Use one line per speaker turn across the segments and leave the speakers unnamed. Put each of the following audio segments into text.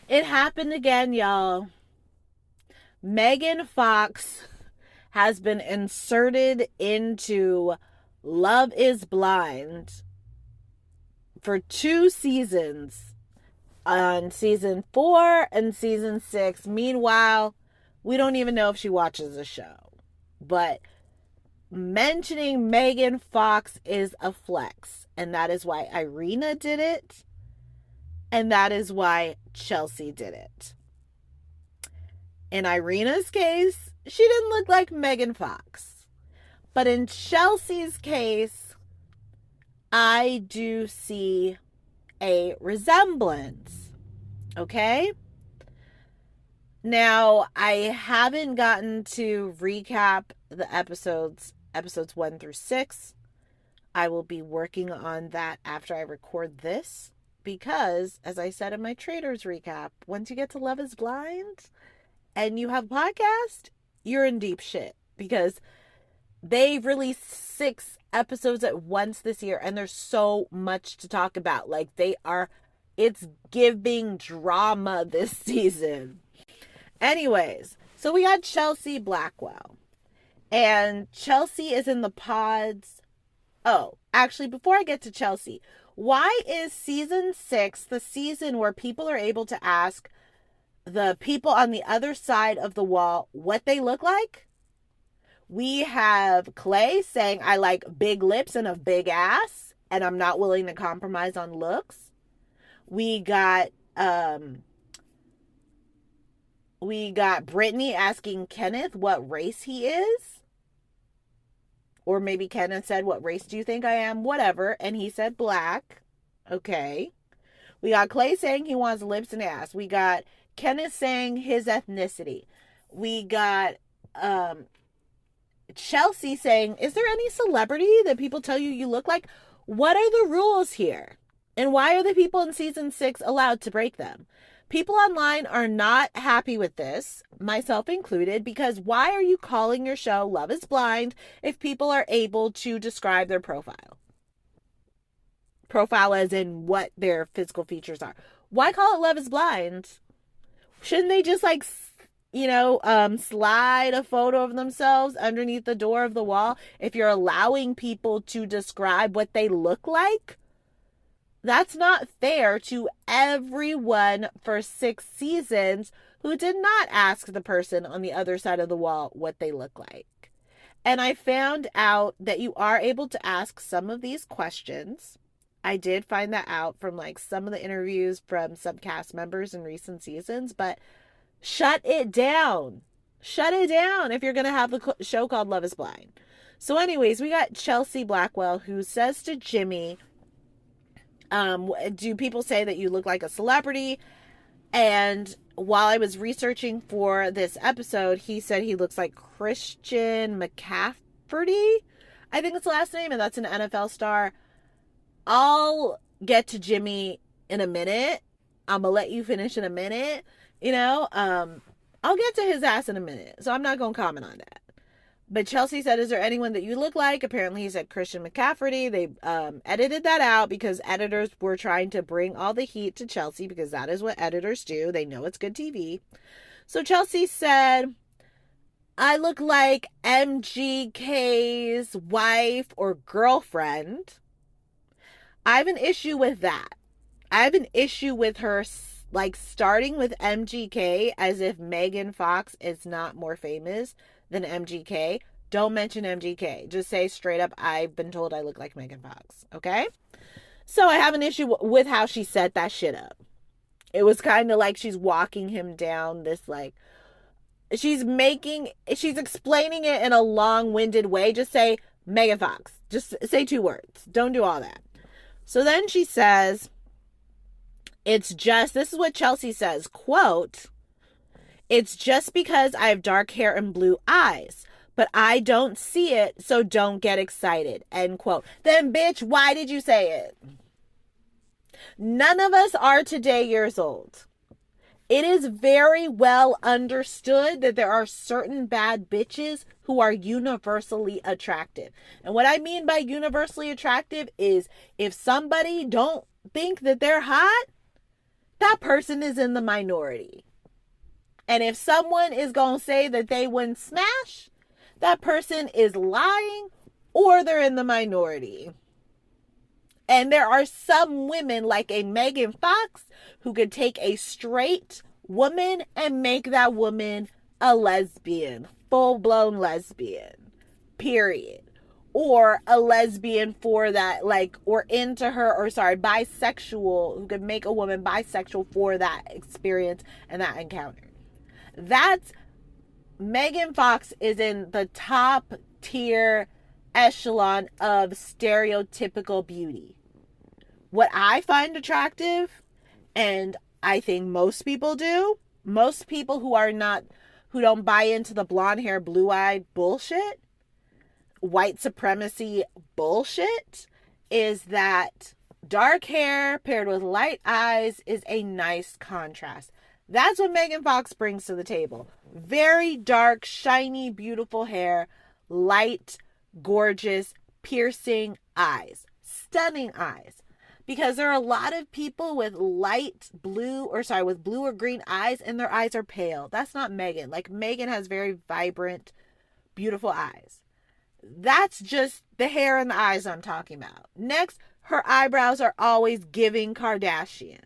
It happened again, y'all. Megan Fox has been inserted into Love is Blind for 2 seasons, on season 4 and season 6. Meanwhile, we don't even know if she watches the show. But mentioning Megan Fox is a flex. And that is why Irina did it. And that is why Chelsea did it. In Irina's case, she didn't look like Megan Fox. But in Chelsea's case, I do see a resemblance. Okay? Now, I haven't gotten to recap the episodes 1 through 6. I will be working on that after I record this because, as I said in my Traders recap, once you get to Love is Blind and you have a podcast, you're in deep shit because they've released 6 episodes at once this year and there's so much to talk about. Like, it's giving drama this season. Anyways, so we got Chelsea Blackwell. And Chelsea is in the pods. Oh, actually, before I get to Chelsea, why is season 6 the season where people are able to ask the people on the other side of the wall what they look like? We have Clay saying, I like big lips and a big ass, and I'm not willing to compromise on looks. We got Brittany asking Kenneth what race he is. Or maybe Kenneth said, what race do you think I am? Whatever. And he said black. Okay. We got Clay saying he wants lips and ass. We got Kenneth saying his ethnicity. We got Chelsea saying, is there any celebrity that people tell you look like? What are the rules here? And why are the people in season 6 allowed to break them? People online are not happy with this, myself included, because why are you calling your show Love is Blind if people are able to describe their profile? Profile as in what their physical features are. Why call it Love is Blind? Shouldn't they just slide a photo of themselves underneath the door of the wall if you're allowing people to describe what they look like? That's not fair to everyone for 6 seasons who did not ask the person on the other side of the wall what they look like. And I found out that you are able to ask some of these questions. I did find that out from some of the interviews from some cast members in recent seasons, but shut it down. Shut it down if you're going to have a show called Love is Blind. So anyways, we got Chelsea Blackwell who says to Jimmy, do people say that you look like a celebrity? And while I was researching for this episode, he said he looks like Christian McCaffrey. I think it's the last name, and that's an NFL star. I'll get to Jimmy in a minute. I'm gonna let you finish in a minute. I'll get to his ass in a minute, so I'm not gonna comment on that. But Chelsea said, is there anyone that you look like? Apparently he said Christian McCaffrey. They edited that out because editors were trying to bring all the heat to Chelsea because that is what editors do. They know it's good TV. So Chelsea said, I look like MGK's wife or girlfriend. I have an issue with that. I have an issue with her starting with MGK as if Megan Fox is not more famous than MGK. Don't mention MGK. Just say straight up, I've been told I look like Megan Fox. Okay? So I have an issue with how she set that shit up. It was kind of like she's walking him down this she's explaining it in a long-winded way. Just say Megan Fox. Just say 2 words. Don't do all that. So then she says, this is what Chelsea says, quote, it's just because I have dark hair and blue eyes, but I don't see it, so don't get excited, end quote. Then, bitch, why did you say it? None of us are today years old. It is very well understood that there are certain bad bitches who are universally attractive. And what I mean by universally attractive is if somebody don't think that they're hot, that person is in the minority. And if someone is going to say that they wouldn't smash, that person is lying or they're in the minority. And there are some women like a Megan Fox who could take a straight woman and make that woman a lesbian, full-blown lesbian, period. Or a lesbian for that, like, or into her, or sorry, bisexual, who could make a woman bisexual for that experience and that encounter. That's, Megan Fox is in the top tier echelon of stereotypical beauty. What I find attractive, and I think most people do, most people who don't buy into the blonde hair, blue-eyed bullshit, white supremacy bullshit, is that dark hair paired with light eyes is a nice contrast. That's what Megan Fox brings to the table. Very dark, shiny, beautiful hair, light, gorgeous, piercing eyes, stunning eyes. Because there are a lot of people with with blue or green eyes, and their eyes are pale. That's not Megan. Like, Megan has very vibrant, beautiful eyes. That's just the hair and the eyes I'm talking about. Next, her eyebrows are always giving Kardashian.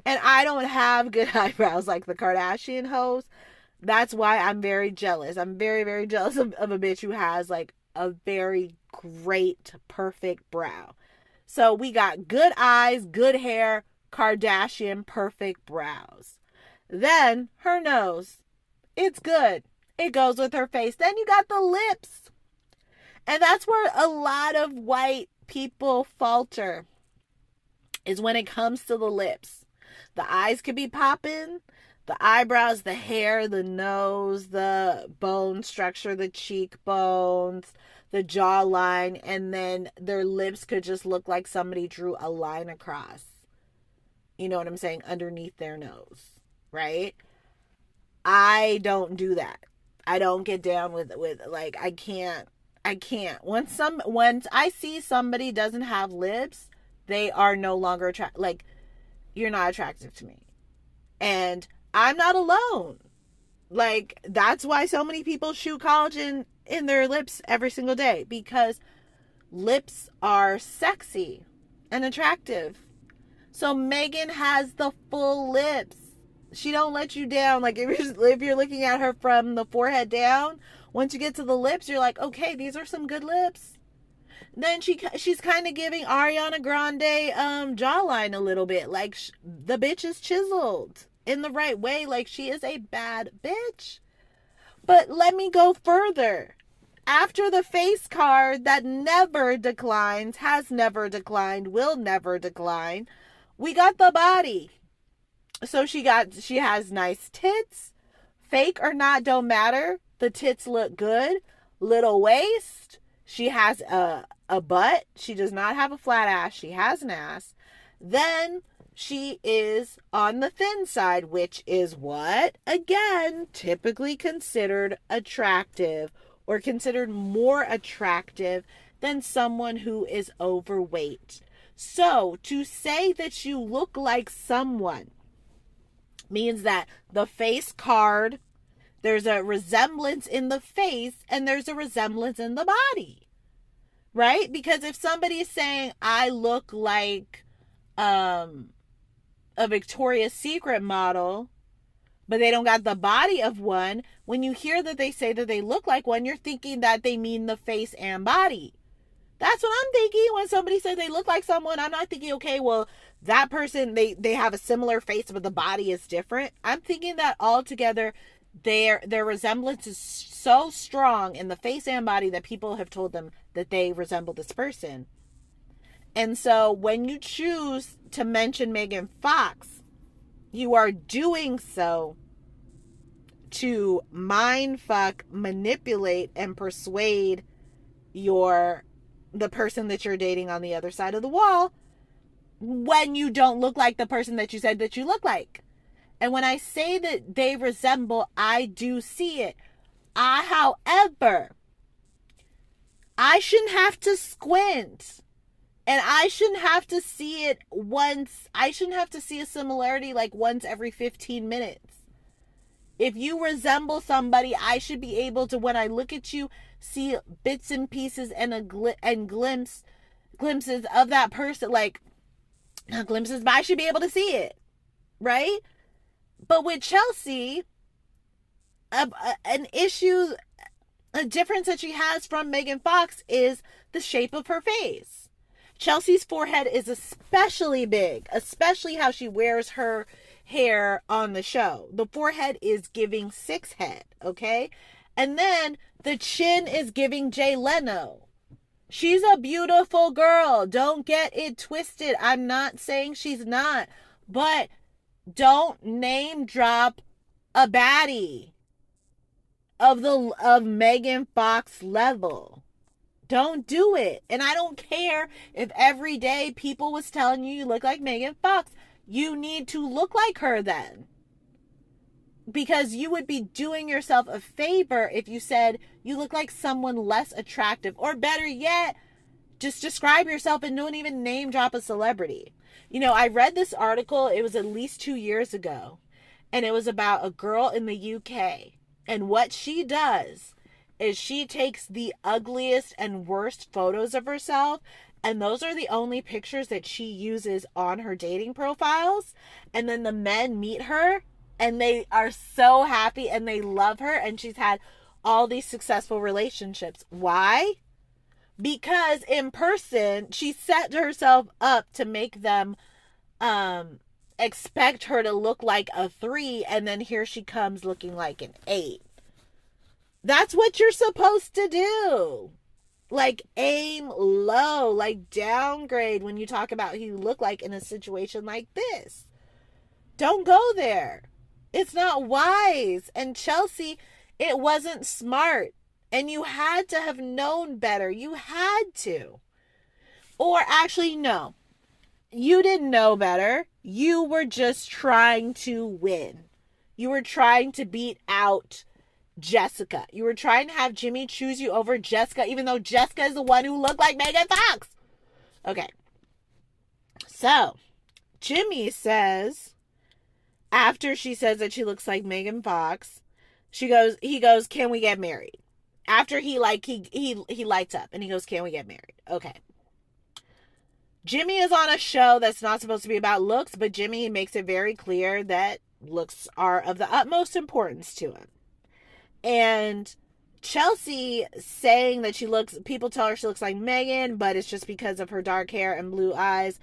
And I don't have good eyebrows like the Kardashian hoes. That's why I'm very jealous. I'm very, very jealous of a bitch who has like a very great, perfect brow. So we got good eyes, good hair, Kardashian, perfect brows. Then her nose. It's good. It goes with her face. Then you got the lips. And that's where a lot of white people falter, is when it comes to the lips. The eyes could be popping, the eyebrows, the hair, the nose, the bone structure, the cheekbones, the jawline, and then their lips could just look like somebody drew a line across. You know what I'm saying? Underneath their nose, right? I don't do that. I don't get down with like, I can't. Once I see somebody doesn't have lips, they are no longer attractive. Like, you're not attractive to me. And I'm not alone. Like, that's why so many people shoot collagen in their lips every single day, because lips are sexy and attractive. So Megan has the full lips. She don't let you down. Like, if you're looking at her from the forehead down, once you get to the lips, you're like, okay, these are some good lips. Then she's kind of giving Ariana Grande jawline a little bit. Like, the bitch is chiseled in the right way. Like, she is a bad bitch. But let me go further. After the face card that never declines, has never declined, will never decline, we got the body. So she has nice tits. Fake or not, don't matter. The tits look good. Little waist. She has a butt. She does not have a flat ass. She has an ass. Then she is on the thin side, which is what? Again, typically considered attractive, or considered more attractive than someone who is overweight. So to say that you look like someone means that the face card, there's a resemblance in the face and there's a resemblance in the body, right? Because if somebody is saying, I look like a Victoria's Secret model, but they don't got the body of one, when you hear that they say that they look like one, you're thinking that they mean the face and body. That's what I'm thinking when somebody says they look like someone. I'm not thinking, okay, well, that person, they have a similar face, but the body is different. I'm thinking that altogether, their resemblance is so strong in the face and body that people have told them that they resemble this person. And so when you choose to mention Megan Fox, you are doing so to mindfuck, manipulate, and persuade the person that you're dating on the other side of the wall, when you don't look like the person that you said that you look like. And when I say that they resemble, I do see it. However, I shouldn't have to squint And I shouldn't have to see it once. I shouldn't have to see a similarity like once every 15 minutes. If you resemble somebody, I should be able to, when I look at you, see bits and pieces and glimpses of that person. Like, not glimpses, but I should be able to see it, right? But with Chelsea, an issue, a difference that she has from Megan Fox is the shape of her face. Chelsea's forehead is especially big, especially how she wears her hair on the show. The forehead is giving 6 head, okay? And then the chin is giving Jay Leno. She's a beautiful girl. Don't get it twisted. I'm not saying she's not, but don't name drop a baddie of Megan Fox level. Don't do it. And I don't care if every day people was telling you look like Megan Fox. You need to look like her then. Because you would be doing yourself a favor if you said you look like someone less attractive. Or better yet, just describe yourself and don't even name drop a celebrity. You know, I read this article, it was at least 2 years ago. And it was about a girl in the UK. And what she does is she takes the ugliest and worst photos of herself, and those are the only pictures that she uses on her dating profiles. And then the men meet her and they are so happy and they love her, and she's had all these successful relationships. Why? Because in person, she set herself up to make them expect her to look like a 3, and then here she comes looking like an 8. That's what you're supposed to do. Like, aim low, like downgrade when you talk about who you look like in a situation like this. Don't go there. It's not wise. And Chelsea, it wasn't smart. And you had to have known better. You had to. Or actually, no. You didn't know better. You were just trying to win. You were trying to beat out Jessica. You were trying to have Jimmy choose you over Jessica, even though Jessica is the one who looked like Megan Fox. Okay. So, Jimmy says, after she says that she looks like Megan Fox, he goes, can we get married? After he lights up and he goes, can we get married? Okay. Jimmy is on a show that's not supposed to be about looks, but Jimmy makes it very clear that looks are of the utmost importance to him. And Chelsea saying that people tell her she looks like Megan, but it's just because of her dark hair and blue eyes,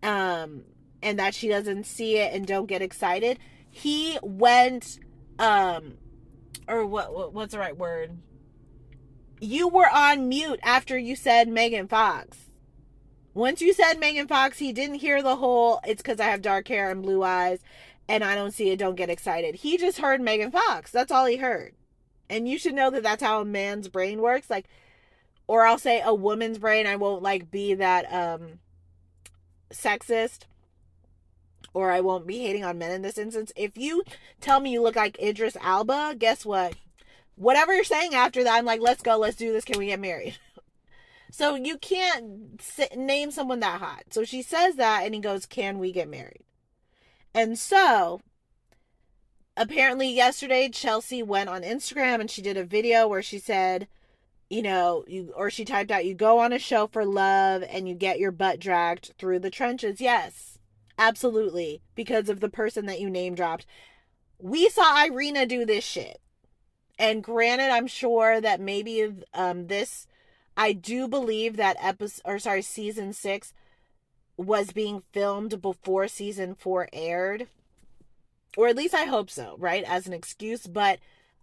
and that she doesn't see it and don't get excited. He went, or what's the right word? You were on mute after you said Megan Fox. Once you said Megan Fox, he didn't hear the whole, it's because I have dark hair and blue eyes, and I don't see it, don't get excited. He just heard Megan Fox. That's all he heard. And you should know that that's how a man's brain works. Like, or I'll say a woman's brain. I won't be that sexist, or I won't be hating on men in this instance. If you tell me you look like Idris Elba, guess what? Whatever you're saying after that, I'm like, let's go, let's do this. Can we get married? So you can't name someone that hot. So she says that, and he goes, can we get married? And so apparently yesterday, Chelsea went on Instagram and she did a video where she said, she typed out, you go on a show for love and you get your butt dragged through the trenches. Yes, absolutely. Because of the person that you name dropped. We saw Irina do this shit. And granted, I'm sure that maybe I do believe that season 6 was being filmed before season 4 aired. Or at least I hope so, right? As an excuse. But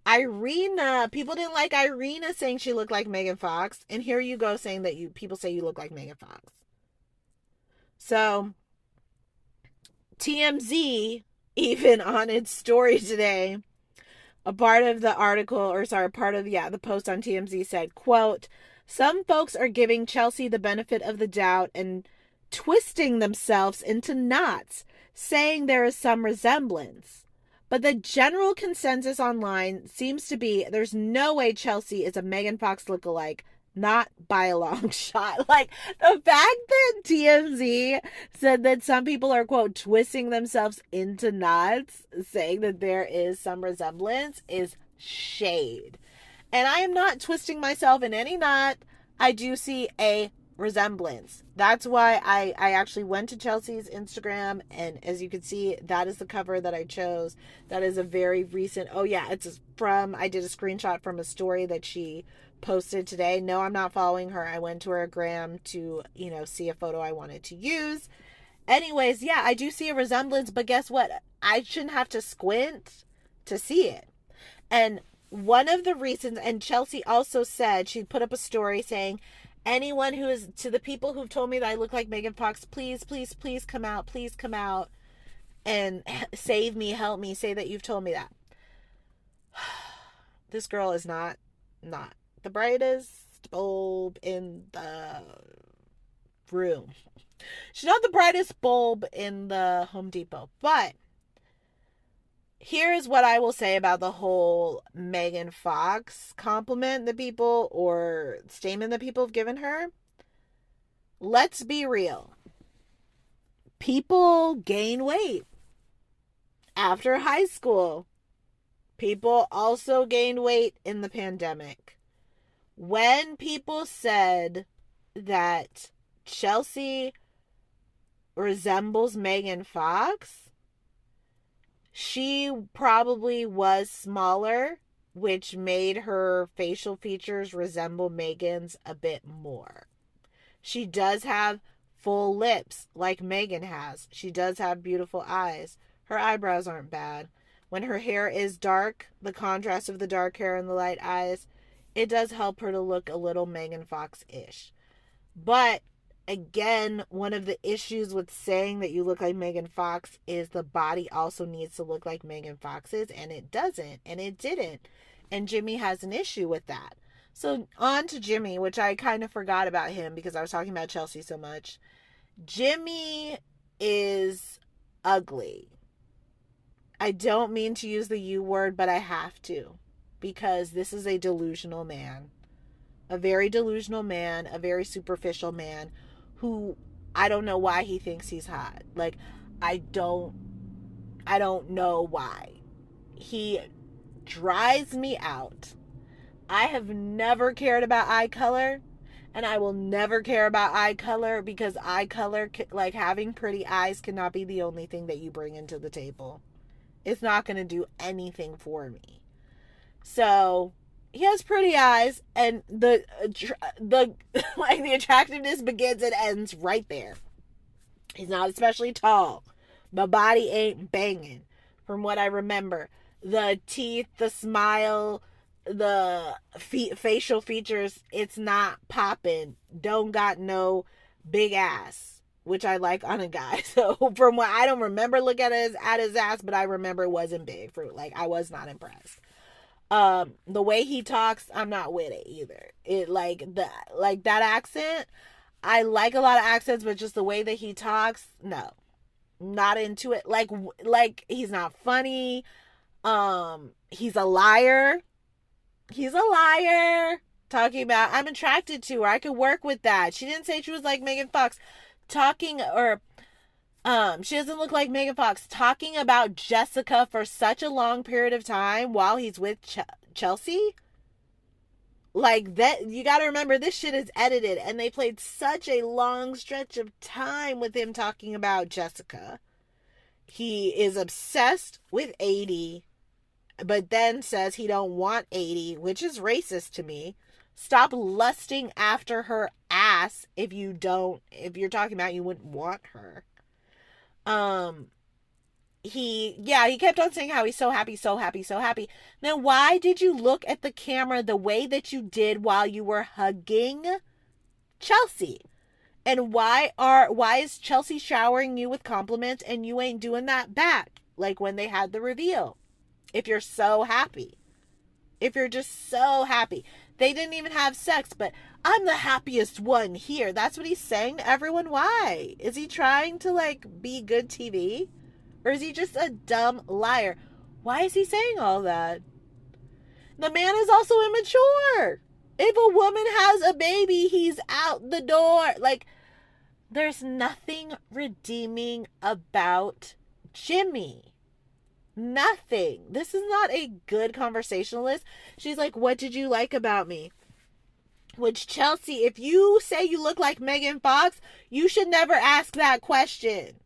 Irina, people didn't like Irina saying she looked like Megan Fox. And here you go saying that people say you look like Megan Fox. So, TMZ, even on its story today, a part of the post on TMZ said, quote, some folks are giving Chelsea the benefit of the doubt and twisting themselves into knots, saying there is some resemblance. But the general consensus online seems to be there's no way Chelsea is a Megan Fox lookalike. Not by a long shot. Like, the fact that TMZ said that some people are, quote, twisting themselves into knots, saying that there is some resemblance, is shade. And I am not twisting myself in any knot. I do see a resemblance. That's why I actually went to Chelsea's Instagram, and as you can see, that is the cover that I chose. That is a very recent, oh yeah, it's from, I did a screenshot from a story that she posted today. No, I'm not following her. I went to her gram to, see a photo I wanted to use. Anyways, yeah, I do see a resemblance, but guess what? I shouldn't have to squint to see it. And one of the reasons, and Chelsea also said, she put up a story saying, anyone who is, to the people who've told me that I look like Megan Fox, please, please, please come out and save me, help me, say that you've told me that. This girl is not the brightest bulb in the room. She's not the brightest bulb in the Home Depot. But here is what I will say about the whole Megan Fox compliment that people, or statement that people have given her. Let's be real. People gain weight after high school. People also gained weight in the pandemic. When people said that Chelsea resembles Megan Fox, she probably was smaller, which made her facial features resemble Megan's a bit more. She does have full lips like Megan has. She does have beautiful eyes. Her eyebrows aren't bad. When her hair is dark, the contrast of the dark hair and the light eyes, it does help her to look a little Megan Fox-ish. But again, one of the issues with saying that you look like Megan Fox is the body also needs to look like Megan Fox's, and it doesn't, and it didn't. And Jimmy has an issue with that. So on to Jimmy, which I kind of forgot about him because I was talking about Chelsea so much. Jimmy is ugly. I don't mean to use the U word, but I have to, because this is a delusional man. A very delusional man, a very superficial man who, I don't know why he thinks he's hot. Like, I don't know why. He dries me out. I have never cared about eye color, and I will never care about eye color, because eye color, like having pretty eyes, cannot be the only thing that you bring into the table. It's not going to do anything for me. So he has pretty eyes, and the like the attractiveness begins and ends right there. He's not especially tall. My body ain't banging, from what I remember. The teeth, the smile, the facial features, it's not popping. Don't got no big ass, which I like on a guy. So from what I don't remember looking at his ass, but I remember it wasn't big. I was not impressed. The way he talks, I'm not with it either. It that accent. I like a lot of accents, but just the way that he talks, no, not into it. Like he's not funny. He's a liar. He's a liar. Talking about, I'm attracted to her, I could work with that. She didn't say she was like Megan Fox. She doesn't look like Megan Fox. Talking about Jessica for such a long period of time while he's with Chelsea. Like that, you got to remember, this shit is edited, and they played such a long stretch of time with him talking about Jessica. He is obsessed with 80, but then says he don't want 80, which is racist to me. Stop lusting after her ass if you're talking about you wouldn't want her. He kept on saying how he's so happy, so happy, so happy. Now, why did you look at the camera the way that you did while you were hugging Chelsea? And why is Chelsea showering you with compliments and you ain't doing that back? Like when they had the reveal. If you're so happy. If you're just so happy. They didn't even have sex, but I'm the happiest one here. That's what he's saying to everyone. Why? Is he trying to be good TV? Or is he just a dumb liar? Why is he saying all that? The man is also immature. If a woman has a baby, he's out the door. Like, there's nothing redeeming about Jimmy. Nothing. This is not a good conversationalist. She's like, what did you like about me? Which, Chelsea, if you say you look like Megan Fox, you should never ask that question.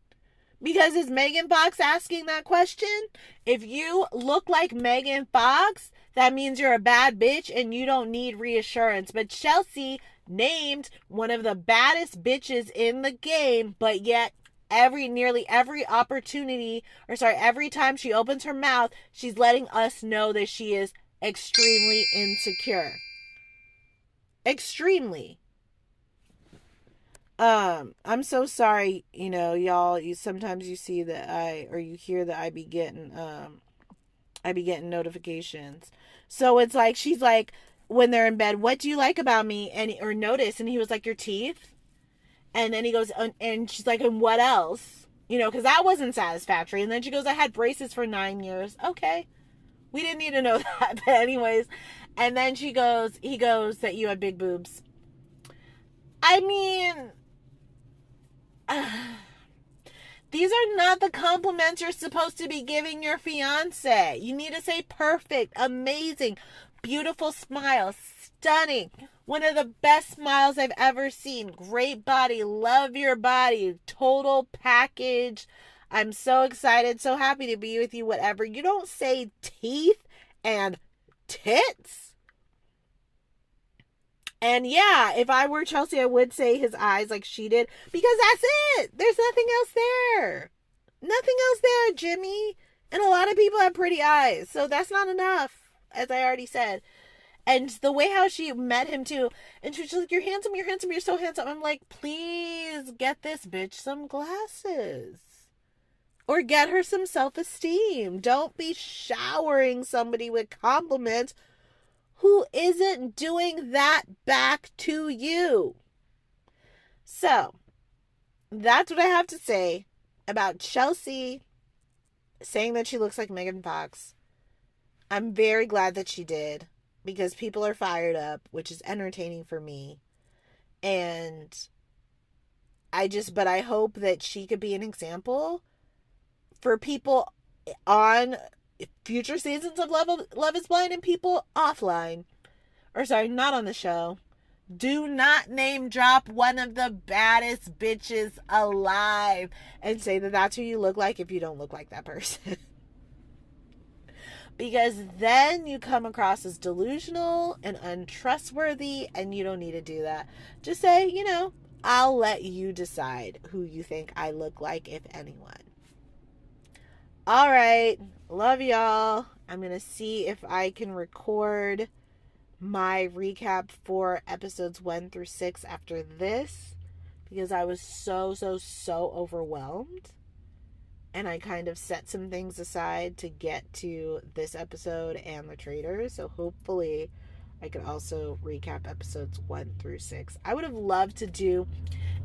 Because is Megan Fox asking that question? If you look like Megan Fox, that means you're a bad bitch and you don't need reassurance. But Chelsea named one of the baddest bitches in the game, but yet nearly every opportunity, every time she opens her mouth, she's letting us know that she is extremely insecure. Extremely. I'm so sorry, y'all. Sometimes you see that you hear that I be getting notifications. So it's like, she's like, when they're in bed, what do you like about me? Or notice, and he was like, your teeth. And then he goes, and she's like, and what else? Because that wasn't satisfactory. And then she goes, I had braces for 9 years. Okay. We didn't need to know that. But anyways. And then he goes, that you had big boobs. I mean, these are not the compliments you're supposed to be giving your fiance. You need to say perfect, amazing, beautiful smile, stunning, one of the best smiles I've ever seen, great body, love your body, total package. I'm so excited, so happy to be with you, whatever. You don't say teeth and tits. And yeah, if I were Chelsea, I would say his eyes like she did, because that's it. There's nothing else there. Nothing else there, Jimmy. And a lot of people have pretty eyes, so that's not enough, as I already said. And the way how she met him too, and she was just like, you're handsome, you're so handsome. I'm like, please get this bitch some glasses. Or get her some self-esteem. Don't be showering somebody with compliments who isn't doing that back to you. So, that's what I have to say about Chelsea saying that she looks like Megan Fox. I'm very glad that she did, because people are fired up, which is entertaining for me. And but I hope that she could be an example for people on future seasons of Love is Blind and people offline. Or sorry, not on the show. Do not name drop one of the baddest bitches alive and say that that's who you look like if you don't look like that person. Because then you come across as delusional and untrustworthy, and you don't need to do that. Just say, I'll let you decide who you think I look like, if anyone. All right. Love y'all. I'm going to see if I can record my recap for episodes 1 through 6 after this, because I was so overwhelmed. And I kind of set some things aside to get to this episode and the Traitors. So hopefully I could also recap episodes 1 through 6. I would have loved to do,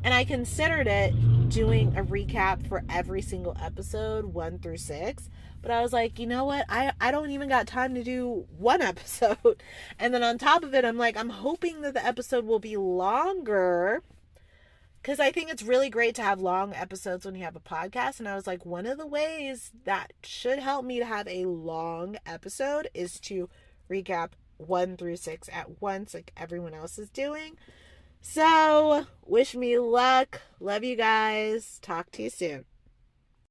and I considered it, doing a recap for every single episode 1 through 6. But I was like, you know what? I don't even got time to do one episode. And then on top of it, I'm like, I'm hoping that the episode will be longer, because I think it's really great to have long episodes when you have a podcast. And I was like, one of the ways that should help me to have a long episode is to recap 1 through 6 at once, like everyone else is doing. So, wish me luck. Love you guys. Talk to you soon.